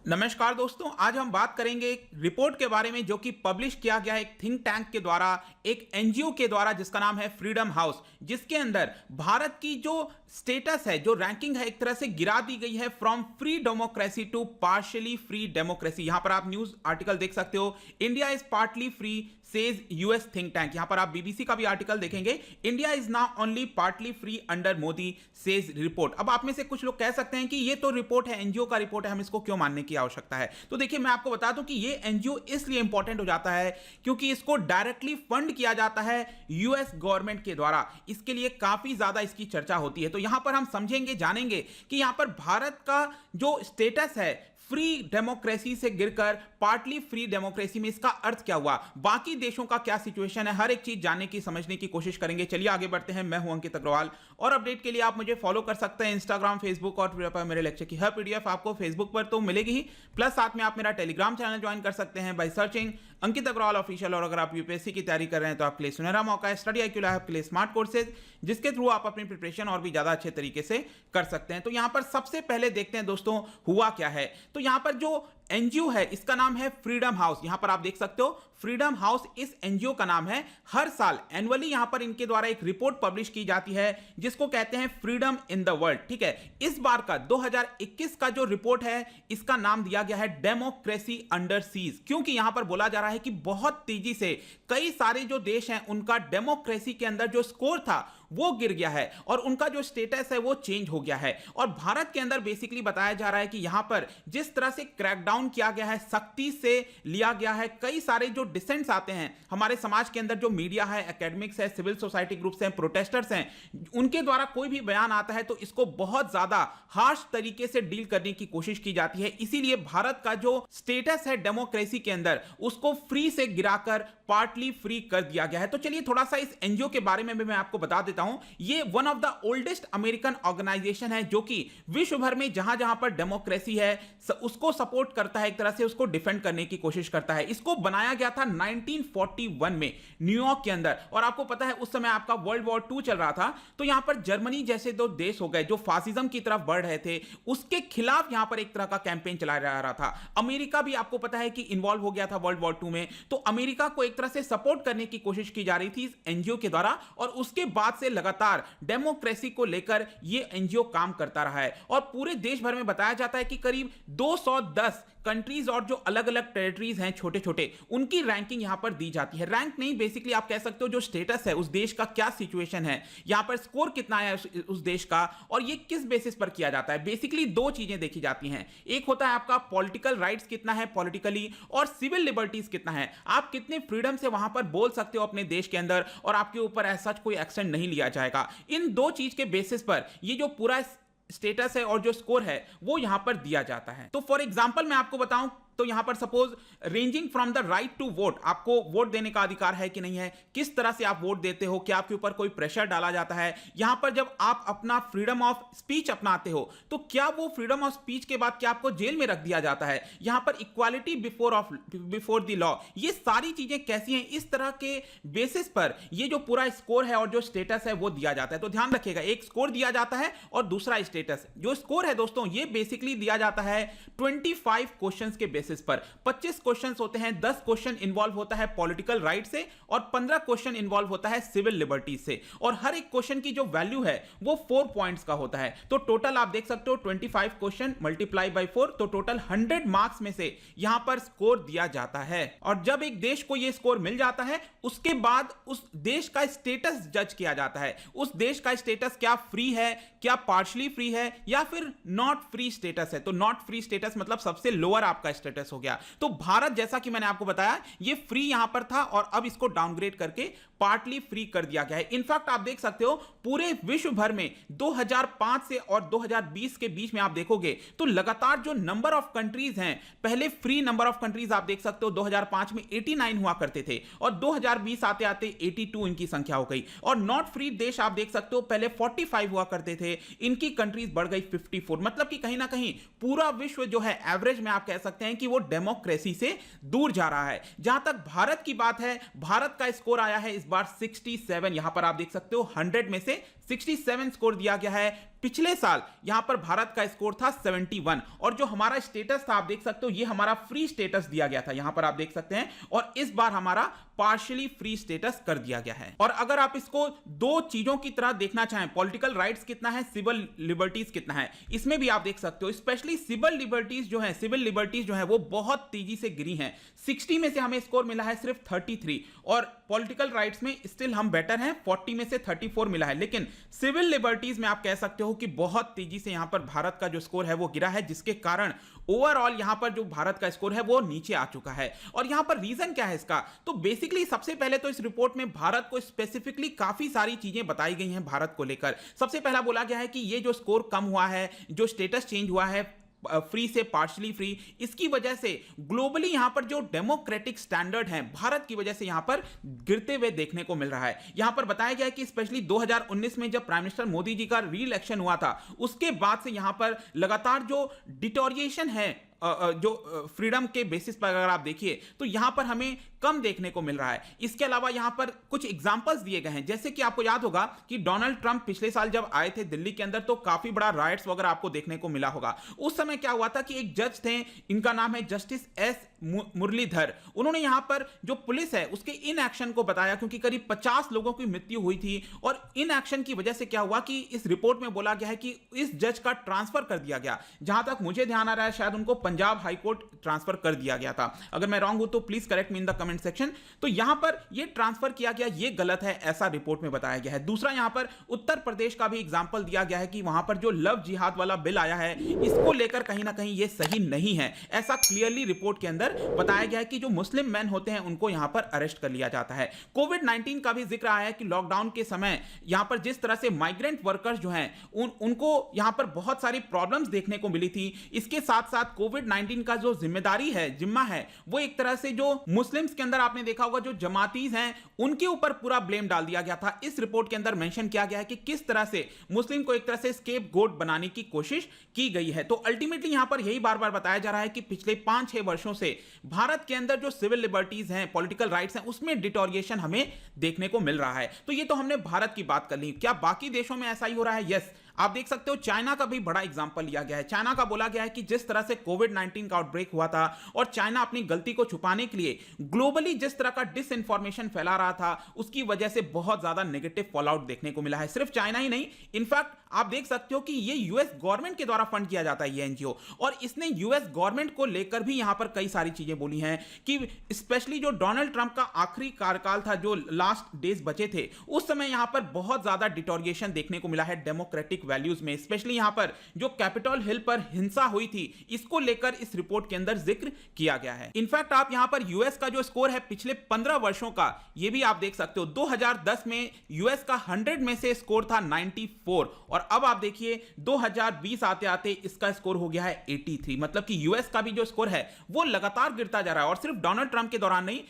नमस्कार दोस्तों, आज हम बात करेंगे एक रिपोर्ट के बारे में जो कि पब्लिश किया गया है एक थिंक टैंक के द्वारा, एक एनजीओ के द्वारा जिसका नाम है फ्रीडम हाउस, जिसके अंदर भारत की जो स्टेटस है, जो रैंकिंग है, एक तरह से गिरा दी गई है from free democracy to partially free democracy. यहां पर आप न्यूज आर्टिकल देख सकते हो, India is partly free says US think tank. यहां पर आप बीबीसी का भी आर्टिकल देखेंगे, India is now only partly free under Modi says report. अब आप में से कुछ लोग कह सकते हैं कि ये तो रिपोर्ट है, एनजीओ का रिपोर्ट है, हम इसको क्यों मानने की आवश्यकता है। तो देखिए, मैं आपको बता दूं कि ये एनजीओ इसलिए इंपॉर्टेंट हो जाता है क्योंकि इसको डायरेक्टली फंड किया जाता है यूएस गवर्नमेंट के द्वारा। इसके लिए काफी ज्यादा इसकी चर्चा होती है। तो यहां पर हम समझेंगे, जानेंगे कि यहां पर भारत का जो स्टेटस है फ्री डेमोक्रेसी से गिरकर पार्टली फ्री डेमोक्रेसी में, इसका अर्थ क्या हुआ, बाकी देशों का क्या सिचुएशन है, हर एक चीज जानने की, समझने की कोशिश करेंगे। चलिए आगे बढ़ते हैं। मैं हूं अंकित अग्रवाल और अपडेट के लिए आप मुझे फॉलो कर सकते हैं इंस्टाग्राम, फेसबुक और ट्विटर पर। मेरे लेक्चर की हर पीडीएफ आपको फेसबुक पर तो मिलेगी ही, प्लस साथ में आप मेरा टेलीग्राम चैनल ज्वाइन कर सकते हैं by searching Ankit Agarwal official. और अगर आप यूपीएससी की तैयारी कर रहे हैं तो आपके लिए सुनहरा मौका है, स्टडी IQ लैब के लिए स्मार्ट कोर्सेज, जिसके थ्रू आप अपनी प्रिपरेशन और भी ज्यादा अच्छे तरीके से कर सकते हैं। तो यहां पर सबसे पहले देखते हैं दोस्तों हुआ क्या है। तो यहां पर जो एनजीओ है इसका नाम है फ्रीडम हाउस। यहां पर आप देख सकते हो फ्रीडम हाउस इस एनजीओ का नाम है। हर साल एनुअली यहां पर इनके द्वारा एक रिपोर्ट पब्लिश की जाती है जिसको कहते हैं फ्रीडम इन द वर्ल्ड। ठीक है, इस बार का 2021 का जो रिपोर्ट है इसका नाम दिया गया है डेमोक्रेसी अंडर सीज, क्योंकि यहां पर बोला जा रहा है कि बहुत तेजी से कई सारे जो देश हैं उनका डेमोक्रेसी के अंदर जो स्कोर था वो गिर गया है और उनका जो स्टेटस है वो चेंज हो गया है। और भारत के अंदर बेसिकली बताया जा रहा है कि यहां पर जिस तरह से क्रैकडाउन किया गया है, सख्ती से लिया गया है, कई सारे जो डिसेंट्स आते हैं हमारे समाज के अंदर, जो मीडिया है, एकेडमिक्स है, सिविल सोसाइटी ग्रुप्स हैं, प्रोटेस्टर्स हैं, उनके द्वारा कोई भी बयान आता है तो इसको बहुत ज्यादा हार्श तरीके से डील करने की कोशिश की जाती है। इसीलिए भारत का जो स्टेटस है डेमोक्रेसी के अंदर उसको फ्री से गिराकर पार्टली फ्री कर दिया गया है। तो चलिए थोड़ा सा इस एनजीओ के बारे में भी मैं आपको बता देता हूं। ये one of the oldest American organisation है जो कि विश्व भर में जहां जहां पर डेमोक्रेसी है उसको सपोर्ट करता है, एक तरह से उसको डिफेंड करने की कोशिश करता है। इसको बनाया गया था 1941 में न्यूयॉर्क के अंदर। और आपको पता है उस समय आपका वर्ल्ड वॉर 2 चल रहा था, तो यहां पर जर्मनी जैसे दो देश हो गए जो फासिज्म की तरफ बढ़ रहे थे, उसके खिलाफ यहां पर एक तरह का कैंपेन चलाया जा रहा था। अमेरिका भी आपको पता है कि इन्वॉल्व हो गया था वर्ल्ड वॉर 2 में, तो अमेरिका को एक तरह से सपोर्ट करने की कोशिश की जा रही थी इस एनजीओ के द्वारा। और उसके बाद से लगातार डेमोक्रेसी को लेकर यह एनजीओ काम करता रहा है। और पूरे देश भर में बताया जाता है कि करीब 210 कंट्रीज और जो अलग अलग टेरिटरीज हैं छोटे छोटे, उनकी रैंकिंग यहां पर दी जाती है। रैंक नहीं, बेसिकली आप कह सकते हो जो स्टेटस है उस देश का, क्या सिचुएशन है, यहां पर स्कोर कितना है उस देश का, और ये किस बेसिस पर किया जाता है। बेसिकली दो चीजें देखी जाती हैं, एक होता है आपका पॉलिटिकल राइट्स कितना है पॉलिटिकली, और सिविल लिबर्टीज कितना है, आप कितने फ्रीडम से वहां पर बोल सकते हो अपने देश के अंदर और आपके ऊपर ऐसा कोई एक्शन नहीं लिया जाएगा। इन दो चीज के बेसिस पर ये जो पूरा स्टेटस है और जो स्कोर है वो यहां पर दिया जाता है। तो फॉर एग्जांपल मैं आपको बताऊं तो यहां पर suppose ranging from the right to vote, आपको वोट देने का अधिकार है कि नहीं है, किस तरह से आप वोट देते हो, क्या आपके ऊपर कोई प्रेशर डाला जाता है। यहां पर जब आप अपना फ्रीडम ऑफ स्पीच अपनाते हो तो क्या वो फ्रीडम ऑफ स्पीच के बाद क्या आपको जेल में रख दिया जाता है। यहां पर इक्वालिटी बिफोर द लॉ, ये सारी चीजें कैसी हैं, इस तरह के बेसिस पर ये जो पूरा स्कोर है और जो स्टेटस है वो दिया जाता है। तो ध्यान रखिएगा, एक स्कोर दिया जाता है और दूसरा स्टेटस। जो स्कोर है दोस्तों ये बेसिकली दिया जाता है 25 क्वेश्चंस के पर। 25 क्वेश्चंस होते हैं, 10 क्वेश्चन इन्वॉल्व होता है पॉलिटिकल राइट से और 15 क्वेश्चन इन्वॉल्व होता है सिविल लिबर्टी से। और हर एक क्वेश्चन की जो वैल्यू है वो 4 पॉइंट्स का होता है। तो टोटल आप देख सकते हो 25 क्वेश्चन मल्टीप्लाई बाय 4, तो टोटल 100 मार्क्स में से यहां पर स्कोर दिया जाता है। और जब एक देश को यह स्कोर मिल जाता है उसके बाद उस देश का स्टेटस जज किया जाता है। उस देश का स्टेटस क्या फ्री है, क्या पार्शली फ्री है, या फिर नॉट फ्री स्टेटस है। तो नॉट फ्री स्टेटस मतलब सबसे लोअर आपका स्टेटस हो गया। तो भारत, जैसा कि मैंने आपको बताया, ये फ्री यहां पर था और अब इसको डाउनग्रेड करके पार्टली फ्री कर दिया गया है। इनफैक्ट आप देख सकते हो पूरे विश्व भर में 2005 से और 2020 के बीच में आप देखोगे तो लगातार जो नंबर ऑफ कंट्रीज हैं, पहले फ्री नंबर ऑफ कंट्रीज आप देख सकते हो 2005 में 89 हुआ करते थे और 2020 आते आते 82 इनकी संख्या हो गई। और नॉट फ्री देश आप देख सकते हो पहले 45 हुआ करते थे, इनकी कंट्रीज बढ़ गई 54। मतलब कि कहीं ना कहीं पूरा विश्व जो है एवरेज में आप कह सकते हैं कि वो डेमोक्रेसी से दूर जा रहा है। जहां तक भारत की बात है, भारत का स्कोर आया है इस बार 67। यहां पर आप देख सकते हो 100 में से 67 स्कोर दिया गया है। पिछले साल यहां पर भारत का स्कोर था 71 और जो हमारा स्टेटस था आप देख सकते हो ये हमारा फ्री स्टेटस दिया गया था, यहां पर आप देख सकते हैं, और इस बार हमारा पार्शियली फ्री स्टेटस कर दिया गया है। और अगर आप इसको दो चीजों की तरह देखना चाहें, पॉलिटिकल राइट्स कितना है, सिविल लिबर्टीज कितना है, इसमें भी आप देख सकते हो स्पेशली सिविल लिबर्टीज जो है वो बहुत तेजी से गिरी हैं। 60 में से हमें स्कोर मिला है सिर्फ 33 और पॉलिटिकल राइट्स में स्टिल हम बेटर हैं, 40 में से 34 मिला है, लेकिन सिविल लिबर्टीज में आप कह सकते हो कि बहुत तेजी से यहां पर भारत का जो स्कोर है वो गिरा है, जिसके कारण ओवरऑल यहां पर जो भारत का स्कोर है वो नीचे आ चुका है। और यहां पर रीजन क्या है इसका, तो बेसिकली सबसे पहले तो इस रिपोर्ट में भारत को स्पेसिफिकली काफी सारी चीजें बताई गई हैं भारत को लेकर। सबसे पहला बोला गया है कि ये जो स्कोर कम हुआ है, जो स्टेटस चेंज हुआ है फ्री से पार्शियली फ्री, इसकी वजह से ग्लोबली यहां पर जो डेमोक्रेटिक स्टैंडर्ड हैं भारत की वजह से यहां पर गिरते हुए देखने को मिल रहा है। यहां पर बताया गया है कि स्पेशली 2019 में जब प्राइम मिनिस्टर मोदी जी का री इलेक्शन हुआ था उसके बाद से यहां पर लगातार जो डिटोरिएशन है जो फ्रीडम के बेसिस पर अगर आप देखिए तो यहां पर हमें कम देखने को मिल रहा है। इसके अलावा यहां पर कुछ एग्जांपल्स दिए गए हैं, जैसे कि आपको याद होगा कि डोनाल्ड ट्रंप पिछले साल जब आए थे दिल्ली के अंदर तो काफी बड़ा राइट्स वगैरह आपको देखने को मिला होगा। उस समय क्या हुआ था कि एक जज थे, इनका नाम है जस्टिस एस मुरलीधर, उन्होंने यहां पर जो पुलिस है उसके इन एक्शन को बताया, क्योंकि करीब 50 लोगों की मृत्यु हुई थी और इन एक्शन की वजह से क्या हुआ कि इस रिपोर्ट में बोला गया है कि इस जज का ट्रांसफर कर दिया गया। जहां तक मुझे ध्यान आ रहा है शायद उनको पंजाब हाई कोर्ट ट्रांसफर कर दिया गया था, अगर मैं रॉन्ग हूं तो please correct me in the comment section. तो यहां पर ये ट्रांसफर किया गया, ये गलत है, ऐसा रिपोर्ट में बताया गया है। दूसरा यहां पर उत्तर प्रदेश का भी एग्जांपल दिया गया है कि वहां पर जो लव जिहाद वाला बिल आया है इसको लेकर कहीं ना कहीं ये सही नहीं है, ऐसा क्लियरली रिपोर्ट के अंदर बताया गया है कि जो मुस्लिम मैन होते हैं उनको यहां पर अरेस्ट कर लिया जाता है। कोविड-19 का भी जिक्र आया है कि लॉकडाउन के समय यहां पर जिस तरह से माइग्रेंट वर्कर्स जो हैं उनको यहां पर बहुत सारी प्रॉब्लम्स देखने को मिली थी। इसके साथ साथ कोविड-19 का जो जिम्मेदारी है, जिम्मा है, वो एक तरह से जो मुस्लिम्स के अंदर आपने देखा होगा जो जमातीज हैं उनके ऊपर पूरा ब्लेम डाल दिया गया था। इस रिपोर्ट के अंदर मेंशन किया गया है कि किस तरह से मुस्लिम को एक तरह से स्केप गोट बनाने की कोशिश की गई है। तो अल्टीमेटली यहां पर यही बार बार बताया जा रहा है कि पिछले 5-6 वर्षों से भारत के अंदर जो सिविल लिबर्टीज हैं, पॉलिटिकल राइट्स हैं, उसमें डिटोरिएशन हमें देखने को मिल रहा है। तो ये तो हमने भारत की बात कर ली, क्या बाकी देशों में ऐसा ही हो रहा है? यस, आप देख सकते हो चाइना का भी बड़ा एग्जांपल लिया गया है। चाइना का बोला गया है कि जिस तरह से कोविड-19 का आउटब्रेक हुआ था और चाइना अपनी गलती को छुपाने के लिए ग्लोबली जिस तरह का डिसइंफॉर्मेशन फैला रहा था उसकी वजह से बहुत ज्यादा नेगेटिव फॉलआउट देखने को मिला है। सिर्फ चाइना ही नहीं, इनफैक्ट आप देख सकते हो कि ये यूएस गवर्नमेंट के द्वारा फंड किया जाता है ये एनजीओ, और इसने यूएस गवर्नमेंट को लेकर भी यहां पर कई सारी चीजें बोली हैं कि स्पेशली जो डोनाल्ड ट्रंप का आखिरी कार्यकाल था, जो लास्ट डेज बचे थे, उस समय यहां पर बहुत ज्यादा डिटोरिएशन देखने को मिला है डेमोक्रेटिक वैल्यूज में। स्पेशली यहां पर जो कैपिटल हिल पर हिंसा हुई थी इसको लेकर इस रिपोर्ट के अंदर जिक्र किया गया है। इनफैक्ट आप यहां पर यूएस का जो स्कोर है पिछले 15 वर्षों का, ये भी आप देख सकते हो। 2010 में यूएस का 100 में से स्कोर था 94 और अब आप देखिए 2020 आते आते इसका स्कोर हो गया है 83। मतलब कि यूएस का भी जो स्कोर है वो लगातार गिरता जा रहा है, और सिर्फ डोनाल्ड ट्रंप के दौरान नहीं,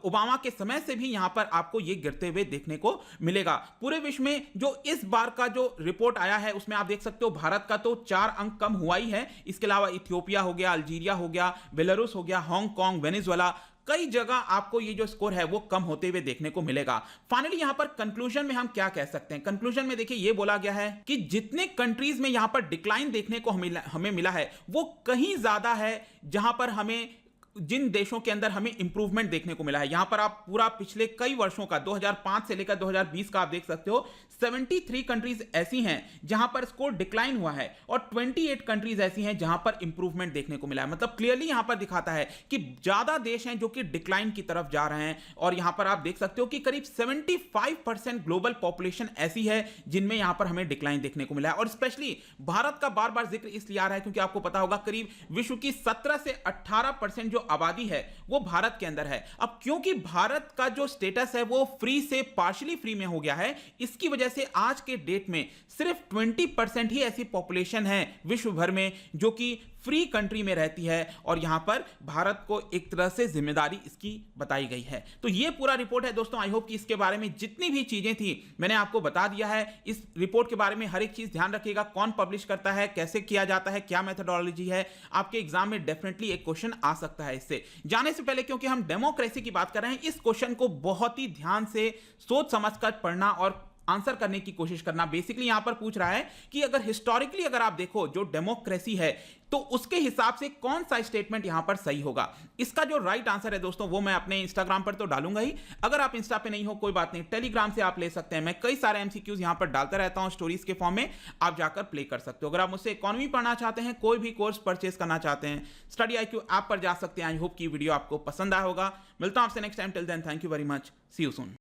ओबामा के समय से भी यहां पर आपको ये गिरते हुए देखने को मिलेगा। पूरे विश्व में जो इस बार का जो रिपोर्ट आया है उसमें आप देख सकते हो भारत का तो 4 अंक कम हुआ ही है। इसके अलावा इथियोपिया हो गया, अल्जीरिया हो गया, बेलारूस हो गया, हांगकांग, वेनेजुएला, कई जगह आपको ये जो स्कोर है वो कम होते हुए देखने को मिलेगा। फाइनली यहां पर कंक्लूजन में हम क्या कह सकते हैं? कंक्लूजन में देखिए ये बोला गया है कि जितने कंट्रीज में यहां पर डिक्लाइन देखने को हमें मिला है वो कहीं ज्यादा है जहां पर हमें जिन देशों के अंदर हमें इंप्रूवमेंट देखने को मिला है। यहां पर आप पूरा पिछले कई वर्षों का 2005 से लेकर 2020 का आप देख सकते हो 73 कंट्रीज ऐसी हैं जहां पर स्कोर डिक्लाइन हुआ है और 28 कंट्रीज ऐसी हैं जहां पर इंप्रूवमेंट देखने को मिला है। मतलब क्लियरली यहां पर दिखाता है कि ज्यादा देश हैं जो कि डिक्लाइन की तरफ जा रहे हैं, और यहां पर आप देख सकते हो कि करीब 75% ग्लोबल पॉपुलेशन ऐसी है जिनमें यहां पर हमें डिक्लाइन देखने को मिला है। और स्पेशली भारत का बार बार जिक्र इसलिए आ रहा है क्योंकि आपको पता होगा करीब विश्व की 17 से 18% जो आबादी है वो भारत के अंदर है। अब क्योंकि भारत का जो स्टेटस है वो फ्री से पार्शियली फ्री में हो गया है, इसकी वजह से आज के डेट में सिर्फ 20% ही ऐसी पॉपुलेशन है विश्व भर में जो कि फ्री कंट्री में रहती है, और यहां पर भारत को एक तरह से जिम्मेदारी इसकी बताई गई है। तो ये पूरा रिपोर्ट है दोस्तों। आई होप कि इसके बारे में जितनी भी चीजें थी मैंने आपको बता दिया है। इस रिपोर्ट के बारे में हर एक चीज ध्यान रखिएगा, कौन पब्लिश करता है, कैसे किया जाता है, क्या मेथोडोलॉजी है। आपके एग्जाम में डेफिनेटली एक क्वेश्चन आ सकता है इससे। जाने से पहले क्योंकि हम डेमोक्रेसी की बात कर रहे हैं, इस क्वेश्चन को बहुत ही ध्यान से सोच समझकर पढ़ना और आंसर करने की कोशिश करना। बेसिकली यहां पर पूछ रहा है कि अगर हिस्टोरिकली अगर आप देखो जो डेमोक्रेसी है तो उसके हिसाब से कौन सा स्टेटमेंट यहां पर सही होगा। इसका जो राइट आंसर है दोस्तों वो मैं अपने इंस्टाग्राम पर तो डालूंगा ही, अगर आप इंस्टा पे नहीं हो कोई बात नहीं, टेलीग्राम से आप ले सकते हैं। मैं कई सारे एमसीक्यूज यहां पर डालता रहता हूं स्टोरीज के फॉर्म में, आप जाकर प्ले कर सकते हो। अगर आप मुझसे इकोनॉमी पढ़ना चाहते हैं, कोई भी कोर्स परचेज करना चाहते हैं, स्टडी IQ ऐप पर जा सकते हैं। आई होप की वीडियो आपको पसंद आया होगा। मिलता हूं आपसे next time, till then thank you very much, see you soon.